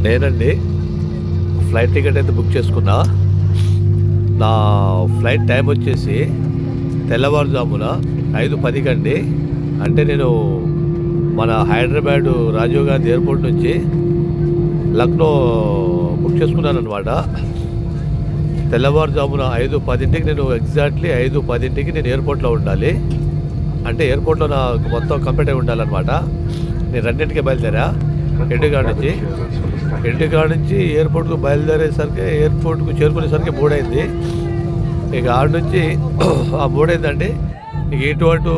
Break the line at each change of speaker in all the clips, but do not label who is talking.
నేనండి flight ticket అయితే book చేసుకున్నా. నా ఫ్లైట్ టైం వచ్చేసి తెల్లవారుజామున 5:10 అండి. అంటే నేను మన హైదరాబాద్ రాజీవ్ గాంధీ ఎయిర్పోర్ట్ నుంచి లక్నో బుక్ చేసుకున్నాను అనమాట. తెల్లవారుజామున 5:10కి నేను ఎగ్జాక్ట్లీ 5:10కి నేను ఎయిర్పోర్ట్లో ఉండాలి. అంటే ఎయిర్పోర్ట్లో నాకు మొత్తం కంప్లీట్ అయి ఉండాలన్నమాట. నేను 2కి బయలుదేరా ఇంటికాడ నుంచి ఎయిర్పోర్ట్కు బయలుదేరేసరికి ఎయిర్పోర్ట్కు చేరుకునేసరికి 3 అయింది. ఇక ఆడ నుంచి ఆ 3 అయిందండి. ఇక ఇటు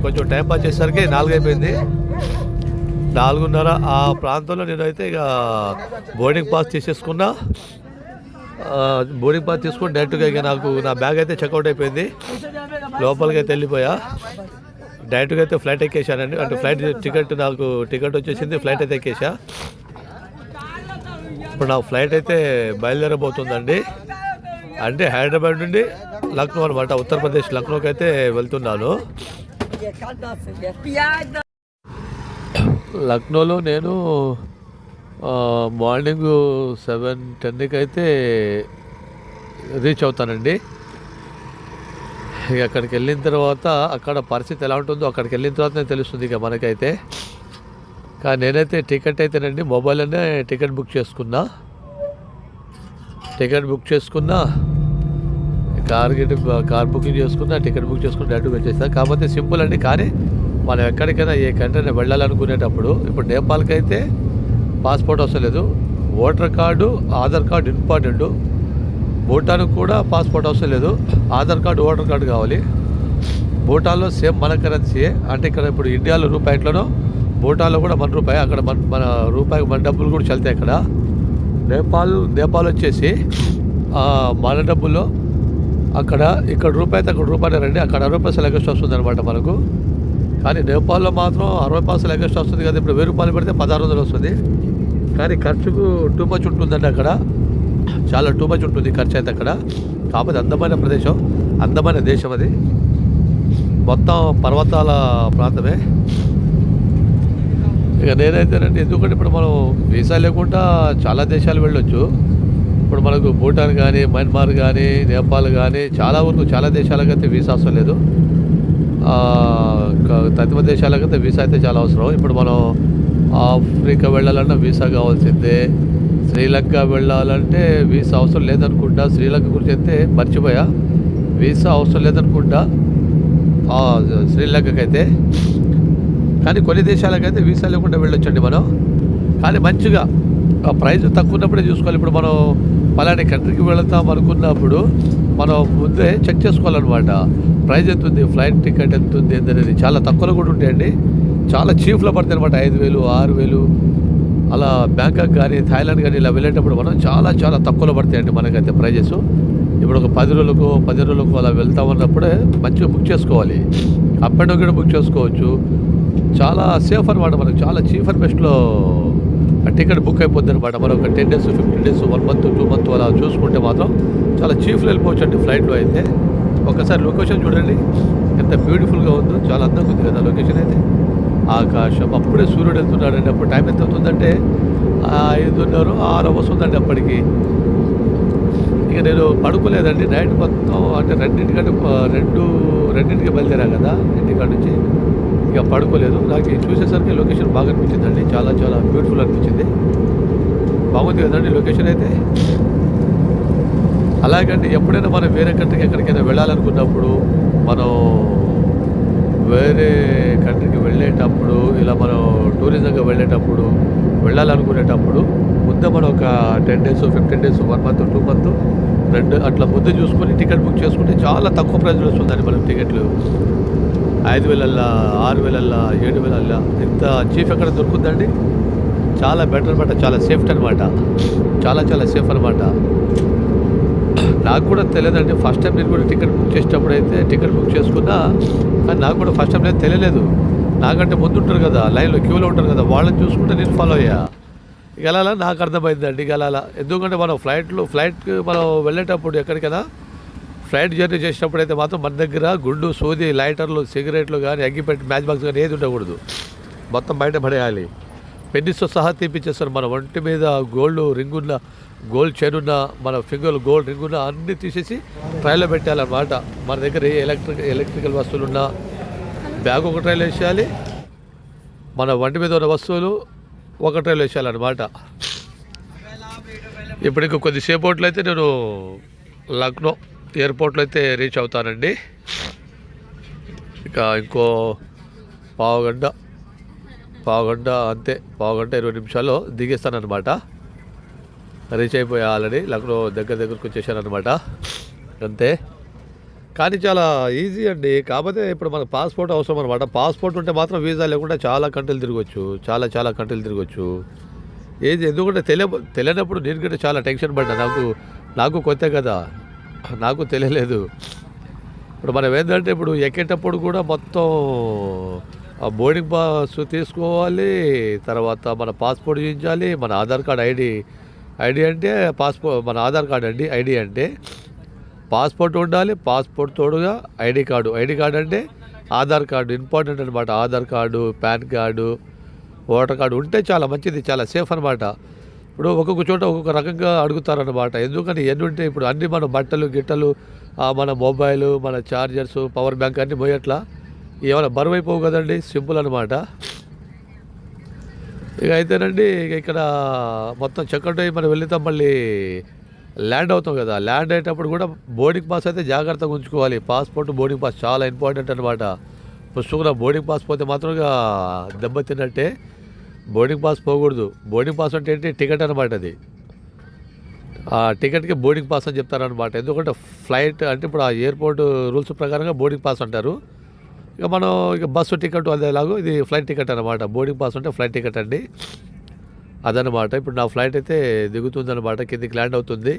కొంచెం టైం పాస్ చేసేసరికి 4 అయిపోయింది. 4:30 ఆ ప్రాంతంలో నేనైతే ఇక బోర్డింగ్ పాస్ తీసేసుకున్నా. బోర్డింగ్ పాస్ తీసుకుని డైరెక్ట్గా ఇక నాకు నా బ్యాగ్ అయితే చెక్అవుట్ అయిపోయింది. లోపలికి అయితే వెళ్ళిపోయా. డైరెక్ట్గా అయితే ఫ్లైట్ ఎక్కేసానండి. అంటే ఫ్లైట్ నాకు టికెట్ వచ్చేసింది. ఫ్లైట్ అయితే ఎక్కేసా. ఇప్పుడు నా ఫ్లైట్ అయితే బయలుదేరబోతుందండి. అంటే హైదరాబాద్ నుండి లక్నో అనమాట, ఉత్తరప్రదేశ్ లక్నోకి అయితే వెళ్తున్నాను. లక్నోలో నేను మార్నింగ్ 7:10కి అయితే రీచ్ అవుతానండి. ఇక అక్కడికి వెళ్ళిన తర్వాత అక్కడ పరిస్థితి ఎలా ఉంటుందో అక్కడికి వెళ్ళిన తర్వాతనే తెలుస్తుంది ఇక మనకైతే. కానీ నేనైతే టికెట్ అయితేనండి మొబైల్లోనే టికెట్ బుక్ చేసుకున్నా. కార్ బుకింగ్ చేసుకున్నా, టికెట్ బుక్ చేసుకుని డైరెక్ట్గా వచ్చేస్తాను. కాకపోతే సింపుల్ అండి. కానీ మనం ఎక్కడికైనా ఏ కంట్రీని వెళ్ళాలనుకునేటప్పుడు ఇప్పుడు నేపాల్కి అయితే పాస్పోర్ట్ అవసరం లేదు. Voter card, Aadhaar card important. భూటాన్కి కూడా పాస్పోర్ట్ అవసరం లేదు. ఆధార్ కార్డు, ఓటర్ కార్డు కావాలి. భూటాన్లో సేమ్ మన కరెన్సీ. అంటే ఇక్కడ ఇప్పుడు ఇండియాలో రూపాయి ఎట్లనో భూటాన్లో కూడా మన రూపాయి. అక్కడ మన రూపాయికి మన డబ్బులు కూడా చల్తాయి అక్కడ. నేపాల్ వచ్చేసి మన డబ్బుల్లో ఇక్కడ రూపాయి అయితే అక్కడ రూపాయనే రండి. అక్కడ 60 పైసలు ఎగస్ట్ వస్తుంది అనమాట మనకు. కానీ నేపాల్లో మాత్రం 60 పైసలు ఎగస్ట్ వస్తుంది కదా. ఇప్పుడు 1000 రూపాయలు పెడితే 1600 వస్తుంది. కానీ ఖర్చుకు టూ మచ్ ఉంటుందండి అక్కడ. చాలా టూ మచ్ ఉంటుంది ఖర్చు అయితే అక్కడ. కాకపోతే అందమైన ప్రదేశం, అందమైన దేశం అది. మొత్తం పర్వతాల ప్రాంతమే. ఇక నేనైతేనండి, ఎందుకంటే ఇప్పుడు మనం వీసా లేకుండా చాలా దేశాలు వెళ్ళొచ్చు. ఇప్పుడు మనకు భూటాన్ కానీ, మయన్మార్ కానీ, నేపాల్ కానీ చాలా దేశాలకైతే వీసా అవసరం లేదు. తదిమ దేశాలకైతే వీసా అయితే చాలా అవసరం. ఇప్పుడు మనం ఆఫ్రికా వెళ్ళాలన్నా వీసా కావాల్సిందే. శ్రీలంక వెళ్ళాలంటే వీసా అవసరం లేదనుకుంటా. శ్రీలంక గురించి అయితే మర్చిపోయా, వీసా అవసరం లేదనుకుంటా శ్రీలంకకైతే. కానీ కొన్ని దేశాలకైతే వీసా లేకుండా వెళ్ళొచ్చండి మనం. కానీ మంచిగా ప్రైస్ తక్కువ ఉన్నప్పుడే చూసుకోవాలి. ఇప్పుడు మనం పలానా కంట్రీకి వెళతాం అనుకున్నప్పుడు మనం ముందే చెక్ చేసుకోవాలన్నమాట. ప్రైస్ ఎంత ఉంది, ఫ్లైట్ టికెట్ ఎంత ఉంది అనేది. చాలా తక్కువలో కూడా ఉంటాయండి. చాలా చీఫ్లో పడతాయి అనమాట. 5000, 6000 అలా. బ్యాంకాక్ కానీ, థాయిలాండ్ కానీ ఇలా వెళ్ళేటప్పుడు మనం చాలా తక్కువలో పడతాయండి మనకైతే ప్రైజెస్. ఇప్పుడు ఒక 10 రోజులకు అలా వెళ్తామన్నప్పుడే మంచిగా బుక్ చేసుకోవాలి. అప్ అండ్ డౌన్ కూడా బుక్ చేసుకోవచ్చు. చాలా సేఫ్ అనమాట. మనకు చాలా చీఫ్ అండ్ బెస్ట్లో టికెట్ బుక్ అయిపోద్ది అనమాట. మనం ఒక 10 days, 15 days, 1 month, 2 month అలా చూసుకుంటే మాత్రం చాలా చీఫ్లో వెళ్ళిపోవచ్చు అండి ఫ్లైట్లో అయితే. ఒకసారి లొకేషన్ చూడండి ఎంత బ్యూటిఫుల్గా ఉందో. చాలా అందంగా ఉంది కదా లొకేషన్ అయితే. ఆకాశం, అప్పుడే సూర్యుడు వెళ్తున్నాడండి. అప్పుడు టైం ఎంత అవుతుందంటే 5:30, 6 వస్తుందండి అప్పటికి. ఇక నేను పడుకోలేదండి నైట్ మొత్తం. అంటే 2:30కి బయలుదేరా కదా ఇంటికాడ నుంచి. ఇక పడుకోలేదు. నాకు చూసేసరికి లొకేషన్ బాగా అనిపించిందండి. చాలా బ్యూటిఫుల్ అనిపించింది. బాగుంది కదండి లొకేషన్ అయితే. అలాగండి ఎప్పుడైనా మనం వేరే కంట్రీకి ఎక్కడికైనా వెళ్ళాలనుకున్నప్పుడు, మనం వేరే కంట్రీకి వెళ్ళేటప్పుడు, ఇలా మనం టూరిజంగా వెళ్ళాలనుకునేటప్పుడు ముందే మనం ఒక 10 days, 15 days, 1 month, 2 month, 2 అట్లా ముందు చూసుకొని టికెట్ బుక్ చేసుకుంటే చాలా తక్కువ ప్రైజ్లో వస్తుందండి మనకు టికెట్లు. 5000, 6000, 7000 ఇంత చీఫ్ ఎక్కడ దొరుకుతుందండి. చాలా బెటర్ అనమాట. చాలా సేఫ్టీ అనమాట. చాలా సేఫ్ అనమాట. నాకు కూడా తెలియదండి. ఫస్ట్ టైం నేను కూడా టికెట్ బుక్ చేసేటప్పుడు అయితే టికెట్ బుక్ చేసుకున్నా. కానీ నాకు కూడా ఫస్ట్ టైం తెలియలేదు. నాకంటే ముందు ఉంటారు కదా, లైన్లో క్యూలో ఉంటారు కదా, వాళ్ళని చూసుకుంటే నేను ఫాలో అయ్యా. ఇక అలా నాకు అర్థమైందండి. ఇక అలా ఎందుకంటే మనం ఫ్లైట్కి మనం వెళ్ళేటప్పుడు ఎక్కడికైనా ఫ్లైట్ జర్నీ చేసినప్పుడు అయితే మాత్రం మన దగ్గర గుండు, సూది, లైటర్లు, సిగరెట్లు కానీ, అగ్గిపెట్టి, మ్యాచ్ బాక్స్ కానీ ఏది ఉండకూడదు. మొత్తం బయట పడేయాలి. పెన్నిస్తో సహా తీపిచ్చేస్తారు. మన ఒంటి మీద గోల్డ్ రింగ్ ఉన్న, గోల్డ్ చైన్ ఉన్న, మన ఫింగర్ గోల్డ్ రింగ్ ఉన్న అన్నీ తీసేసి ట్రైలో పెట్టాలన్నమాట. మన దగ్గర ఏ ఎలక్ట్రికల్ వస్తువులు ఉన్నా బ్యాగ్ ఒక ట్రైలో వేసేయాలి, మన ఒంటి మీద ఉన్న వస్తువులు ఒక ట్రైలో వేసేయాలన్నమాట. ఇప్పుడు ఇంకో కొద్దిసేపట్లో అయితే నేను లక్నో ఎయిర్పోర్ట్లో అయితే రీచ్ అవుతానండి. ఇక ఇంకో పావుగంట అంతే, పావుగంట 20 నిమిషాల్లో దిగేస్తానమాట. రీచ్ అయిపోయా, ఆల్రెడీ లక్నో దగ్గరకు వచ్చేసానమాట అంతే. కానీ చాలా ఈజీ అండి. కాకపోతే ఇప్పుడు మనకు పాస్పోర్ట్ అవసరం అనమాట. పాస్పోర్ట్ ఉంటే మాత్రం వీసా లేకుండా చాలా కంట్రీలు తిరగవచ్చు, చాలా కంట్రీలు తిరగవచ్చు. ఏది ఎందుకంటే తెలియనప్పుడు నేను కూడా చాలా టెన్షన్ పడ్డా. నాకు కొత్త కదా, నాకు తెలియలేదు. ఇప్పుడు మనం ఏంటంటే ఇప్పుడు ఎక్కేటప్పుడు కూడా మొత్తం బోర్డింగ్ పాస్ తీసుకోవాలి, తర్వాత మన పాస్పోర్ట్ చూపించాలి, మన ఆధార్ కార్డ్ ఐడి అంటే మన ఆధార్ కార్డ్ అండి. ఐడి అంటే పాస్పోర్ట్ ఉండాలి, పాస్పోర్ట్ తోడుగా ఐడి కార్డు అంటే ఆధార్ కార్డు ఇంపార్టెంట్ అనమాట. Aadhaar card, pan card, voter card ఉంటే చాలా మంచిది, చాలా సేఫ్ అనమాట. ఇప్పుడు ఒక్కొక్క చోట ఒక్కొక్క రకంగా అడుగుతారనమాట. ఎందుకని ఎన్ని ఉంటే ఇప్పుడు అన్నీ మన బట్టలు గిట్టలు, మన మొబైల్, మన ఛార్జర్స్, పవర్ బ్యాంక్ అన్నీ పోయేట్లా ఏమైనా బరువు అయిపోవు కదండి. సింపుల్ అనమాట. ఇక అయితేనండి ఇక్కడ మొత్తం చెక్అవుట్ అయ్యి మనం వెళ్తాం, మళ్ళీ ల్యాండ్ అవుతాం కదా. ల్యాండ్ అయ్యేటప్పుడు కూడా బోర్డింగ్ పాస్ అయితే జాగ్రత్తగా ఉంచుకోవాలి. పాస్పోర్ట్, బోర్డింగ్ పాస్ చాలా ఇంపార్టెంట్ అనమాట. పుస్తకంలో బోర్డింగ్ పాస్ పోతే మాత్రంగా దెబ్బతిన్నట్టే. బోర్డింగ్ పాస్ పోకూడదు. బోర్డింగ్ పాస్ అంటే ఏంటి, టికెట్ అనమాట. అది ఆ టికెట్కి బోర్డింగ్ పాస్ అని చెప్తారనమాట. ఎందుకంటే ఫ్లైట్ అంటే ఇప్పుడు ఆ ఎయిర్పోర్ట్ రూల్స్ ప్రకారంగా బోర్డింగ్ పాస్ అంటారు. ఇక మనం బస్సు టికెట్ అదేలాగో ఇది ఫ్లైట్ టికెట్ అనమాట. బోర్డింగ్ పాస్ అంటే ఫ్లైట్ టికెట్ అండి, అదనమాట. ఇప్పుడు నా ఫ్లైట్ అయితే దిగుతుందనమాట, కిందికి ల్యాండ్ అవుతుంది.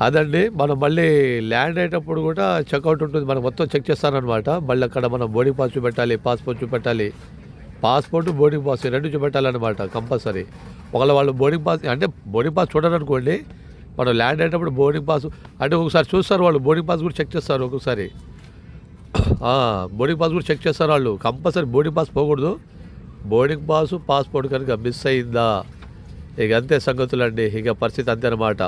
అదండి, మనం మళ్ళీ ల్యాండ్ అయ్యేటప్పుడు కూడా చెక్అవుట్ ఉంటుంది. మనం మొత్తం చెక్ చేస్తారనమాట. మళ్ళీ అక్కడ మనం బోర్డింగ్ పాస్ చూపెట్టాలి, పాస్పోర్ట్ చూపెట్టాలి. పాస్పోర్ట్, బోర్డింగ్ పాస్ 2 చూపెట్టాలన్నమాట కంపల్సరీ. ఒకవేళ వాళ్ళు బోర్డింగ్ పాస్ చూడరనుకోండి, మనం ల్యాండ్ అయ్యేటప్పుడు బోర్డింగ్ పాస్ అంటే ఒకసారి చూస్తారు వాళ్ళు. బోర్డింగ్ పాస్ కూడా చెక్ చేస్తారు ఒక్కొక్కసారి. బోర్డింగ్ పాస్ కూడా చెక్ చేస్తారు వాళ్ళు. కంపల్సరీ బోర్డింగ్ పాస్ పోకూడదు. బోర్డింగ్ పాసు, పాస్పోర్ట్ కనుక మిస్ అయిందా ఇక అంతే సంగతులండి. ఇక పరిస్థితి అంతే అన్నమాట.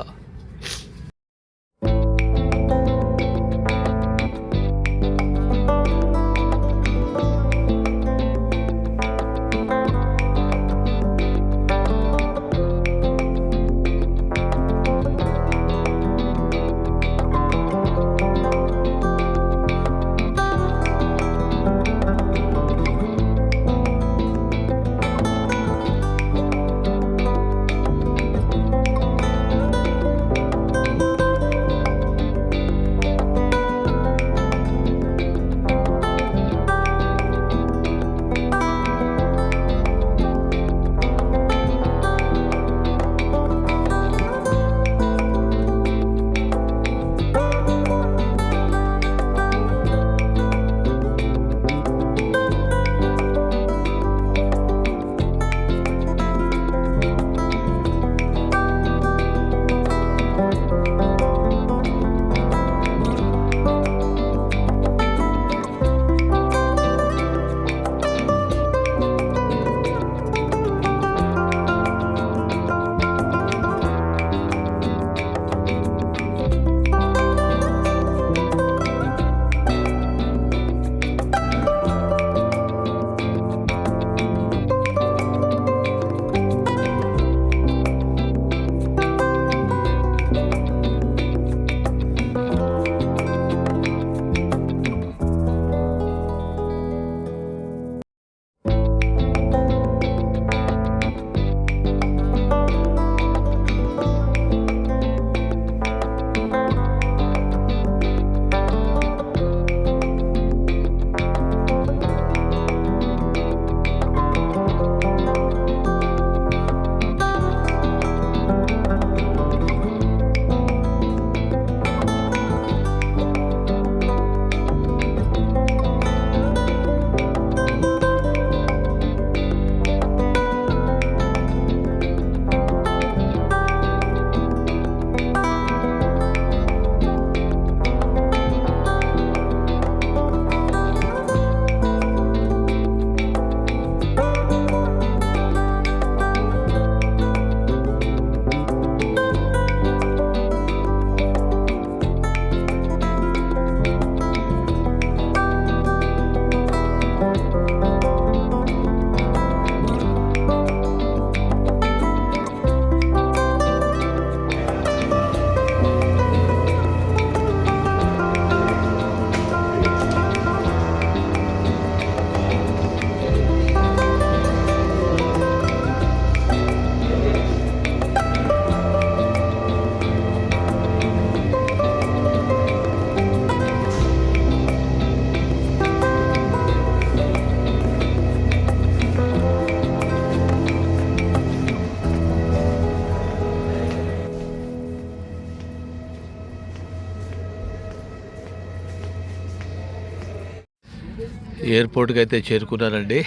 ఎయిర్పోర్ట్కి అయితే చేరుకున్నానండి.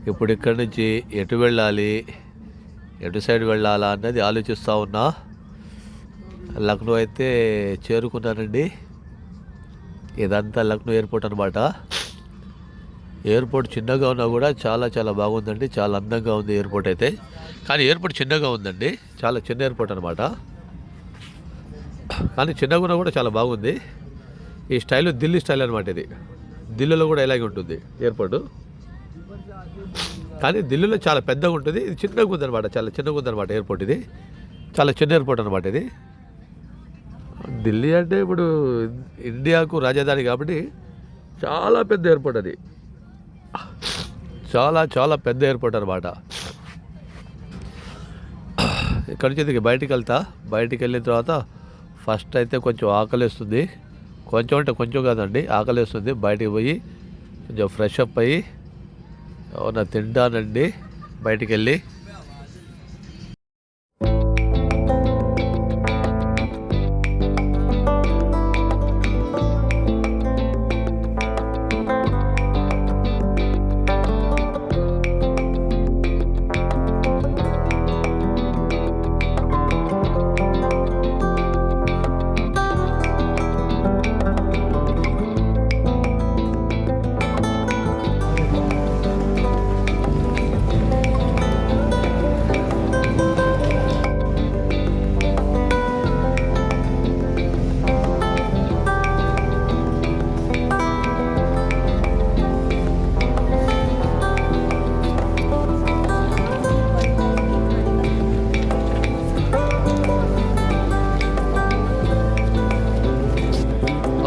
ఇప్పుడు ఇక్కడి నుంచి ఎటు వెళ్ళాలి, ఎటు సైడ్ వెళ్ళాలా అన్నది ఆలోచిస్తూ ఉన్నా. లక్నో అయితే చేరుకున్నానండి. ఇదంతా లక్నో ఎయిర్పోర్ట్ అనమాట. ఎయిర్పోర్ట్ చిన్నగా ఉన్నా కూడా చాలా చాలా బాగుందండి. చాలా అందంగా ఉంది ఎయిర్పోర్ట్ అయితే. కానీ ఎయిర్పోర్ట్ చిన్నగా ఉందండి, చాలా చిన్న ఎయిర్పోర్ట్ అనమాట. కానీ చిన్నగా ఉన్నా కూడా చాలా బాగుంది. ఈ స్టైల్ ఢిల్లీ స్టైల్ అనమాట. ఇది ఢిల్లీలో కూడా ఇలాగే ఉంటుంది ఎయిర్పోర్టు. కానీ ఢిల్లీలో చాలా పెద్దగా ఉంటుంది, ఇది చిన్నగా ఉందన్నమాట. చాలా చిన్నగా ఉందన్నమాట ఎయిర్పోర్ట్. ఇది చాలా చిన్న ఎయిర్పోర్ట్ అనమాట. ఇది ఢిల్లీ అంటే ఇప్పుడు ఇండియాకు రాజధాని కాబట్టి చాలా పెద్ద ఎయిర్పోర్ట్. అది చాలా చాలా పెద్ద ఎయిర్పోర్ట్ అనమాట. ఇక్కడి నుంచి ఇది బయటికి వెళ్తా. బయటికి వెళ్ళిన తర్వాత ఫస్ట్ అయితే కొంచెం ఆకలిస్తుంది. కొంచెం అంటే కొంచెం కాదండి, ఆకలిస్తుంది. బయటికి పోయి కొంచెం ఫ్రెష్ అప్ అయ్యి ఏమన్నా తింటానండి బయటికి వెళ్ళి.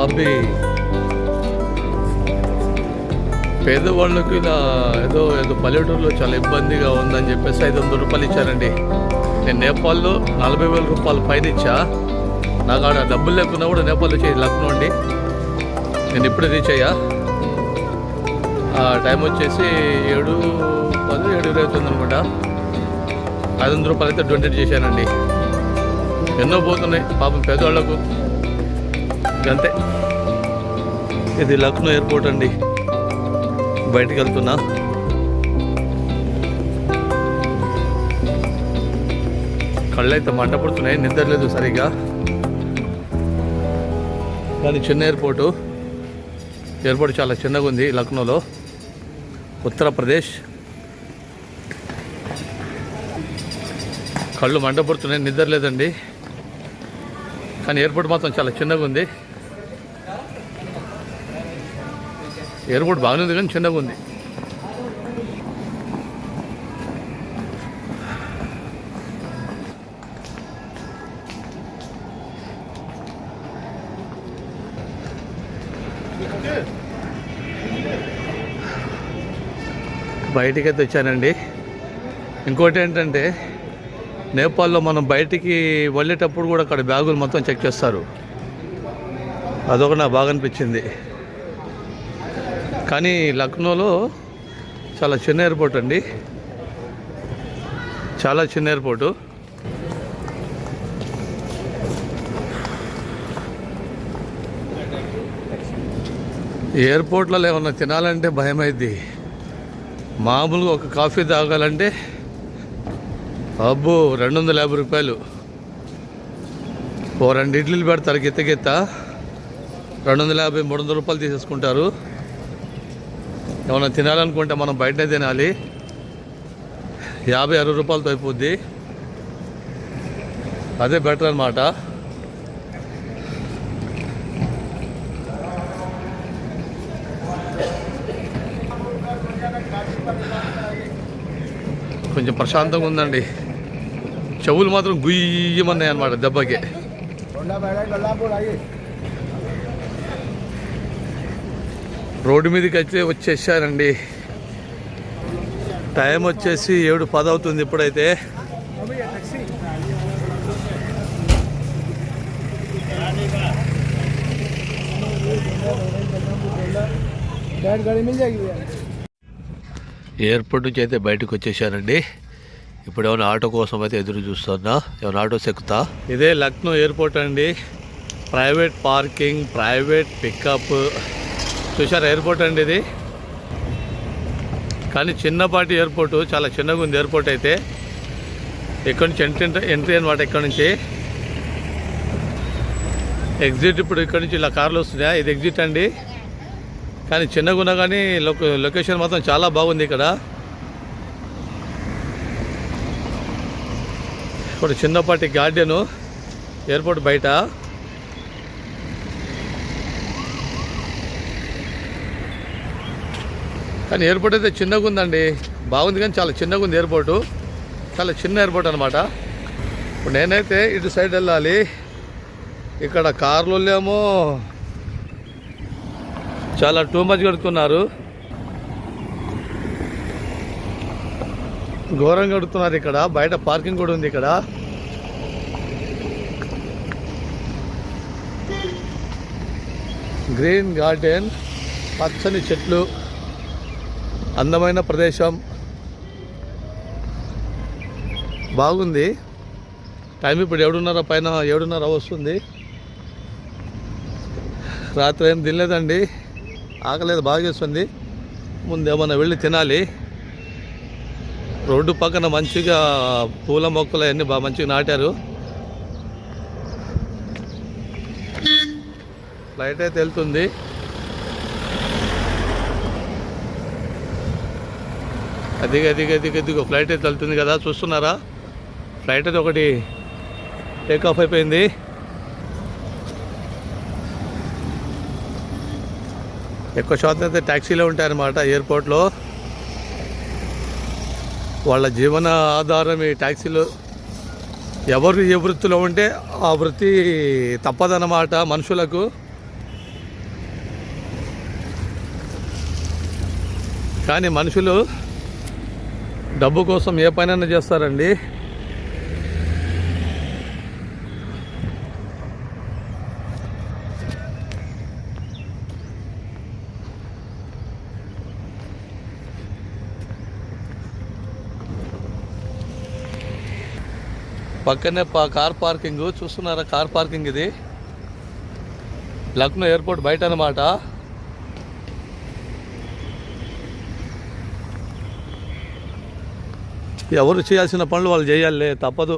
అబ్బి పేదవాళ్ళకు ఇలా ఏదో పల్లెటూరులో చాలా ఇబ్బందిగా ఉందని చెప్పేసి 500 రూపాయలు ఇచ్చారండి. నేను నేపాల్లో 40,000 రూపాయలు పైన ఇచ్చా. నాకు ఆడ డబ్బులు లేకున్నా కూడా నేపాల్లో చేయి లక్నో అండి. నేను ఇప్పుడే రీచ్ అయ్యా. టైం వచ్చేసి 7:10, 7:29 అనుకుంటా. 500 రూపాయలు అయితే డొనేట్ చేశానండి. ఎన్నో పోతున్నాయి పాపం పేదవాళ్లకు. అంతే. ఇది లక్నో ఎయిర్పోర్ట్ అండి. బయటికి వెళ్తున్నా. కళ్ళు అయితే మంట పడుతున్నాయి, నిద్ర లేదు సరిగా. కానీ చిన్న ఎయిర్పోర్టు. ఎయిర్పోర్ట్ చాలా చిన్నగా ఉంది లక్నోలో, ఉత్తరప్రదేశ్. కళ్ళు మంట పడుతున్నాయి, నిద్ర లేదండి. కానీ ఎయిర్పోర్ట్ మాత్రం చాలా చిన్నగా ఉంది. ఎయిర్పోర్ట్ బాగానే ఉంది కానీ చిన్నగా ఉంది. బయటికైతే వచ్చానండి. ఇంకోటి ఏంటంటే నేపాల్లో మనం బయటికి వెళ్ళేటప్పుడు కూడా అక్కడ బ్యాగులు మొత్తం చెక్ చేస్తారు. అదొక నాకు బాగా అనిపించింది. కానీ లక్నోలో చాలా చిన్న ఎయిర్పోర్ట్ అండి, చాలా చిన్న ఎయిర్పోర్టు. ఎయిర్పోర్ట్లలో ఏమన్నా తినాలంటే భయమైంది. మామూలుగా ఒక కాఫీ తాగాలంటే అబ్బో 250 రూపాయలు. ఓ 2 ఇడ్లీలు పెడతారు గిత్త 250, 300 రూపాయలు తీసేసుకుంటారు. ఏమన్నా తినాలనుకుంటే మనం బయటనే తినాలి. 50-60 రూపాయలతో అయిపోద్ది. అదే బెటర్ అన్నమాట. కొంచెం ప్రశాంతంగా ఉందండి. చెవులు మాత్రం గుయ్యమన్నాయి అన్నమాట దెబ్బకి. రోడ్డు మీదకి అయితే వచ్చేసానండి. టైం వచ్చేసి 7:10 అవుతుంది ఇప్పుడైతే. ఎయిర్పోర్ట్ నుంచి అయితే బయటకు వచ్చేసానండి. ఇప్పుడు ఏమైనా ఆటో కోసం అయితే ఎదురు చూస్తున్నా. ఏమైనా ఆటోస్ ఎక్కుతా. ఇదే లక్నో ఎయిర్పోర్ట్ అండి. ప్రైవేట్ పార్కింగ్, ప్రైవేట్ పికప్, చూసారా ఎయిర్పోర్ట్ అండి ఇది. కానీ చిన్నపాటి ఎయిర్పోర్టు, చాలా చిన్నగా ఉంది ఎయిర్పోర్ట్ అయితే. ఇక్కడ నుంచి ఎంట్రీ అనమాట. ఇక్కడ నుంచి ఎగ్జిట్. ఇప్పుడు ఇక్కడ నుంచి ఇలా కార్లు వస్తున్నాయి, ఇది ఎగ్జిట్ అండి. కానీ చిన్నగా ఉన్నా కానీ లొకేషన్ మాత్రం చాలా బాగుంది. ఇక్కడ ఇప్పుడు చిన్నపాటి గార్డెను ఎయిర్పోర్ట్ బయట. కానీ ఎయిర్పోర్ట్ అయితే చిన్నగా ఉందండి, బాగుంది కానీ చాలా చిన్నగా ఉంది ఎయిర్పోర్టు. చాలా చిన్న ఎయిర్పోర్ట్ అనమాట. ఇప్పుడు నేనైతే ఇటు సైడ్ వెళ్ళాలి. ఇక్కడ కార్లు ఏమో చాలా టూ మచ్ కడుతున్నారు, ఘోరంగా కడుతున్నారు. ఇక్కడ బయట పార్కింగ్ కూడా ఉంది. ఇక్కడ గ్రీన్ గార్డెన్, పచ్చని చెట్లు, అందమైన ప్రదేశం, బాగుంది. టైం ఇప్పుడు 7:30 పైన 7:30 వస్తుంది. రాత్రి ఏం తినలేదండి, ఆకలేదు, బాగా చేస్తుంది. ముందేమన్నా వెళ్ళి తినాలి. రోడ్డు పక్కన మంచిగా పూల మొక్కలు అన్నీ బాగా మంచిగా నాటారు. ఫ్లైట్ అయితే వెళ్తుంది. అదిగో ఫ్లైట్ అయితే వెళ్తుంది కదా, చూస్తున్నారా? ఫ్లైట్ అయితే ఒకటి టేక్ ఆఫ్ అయిపోయింది. ఎక్కువ శాతం అయితే ట్యాక్సీలో ఉంటాయన్నమాట ఎయిర్పోర్ట్లో. వాళ్ళ జీవన ఆధారం ఈ ట్యాక్సీలు. ఎవరు ఏ వృత్తిలో ఉంటే ఆ వృత్తి తప్పదన్నమాట మనుషులకు. కానీ మనుషులు డబ్బు కోసం ఏ పనైనా చేస్తారండి. పక్కనే కార్ పార్కింగ్ చూస్తున్నారా? కార్ పార్కింగ్ ఇది లక్నో ఎయిర్పోర్ట్ బయట అన్నమాట. ఎవరు చేయాల్సిన పనులు వాళ్ళు చేయాలి, తప్పదు.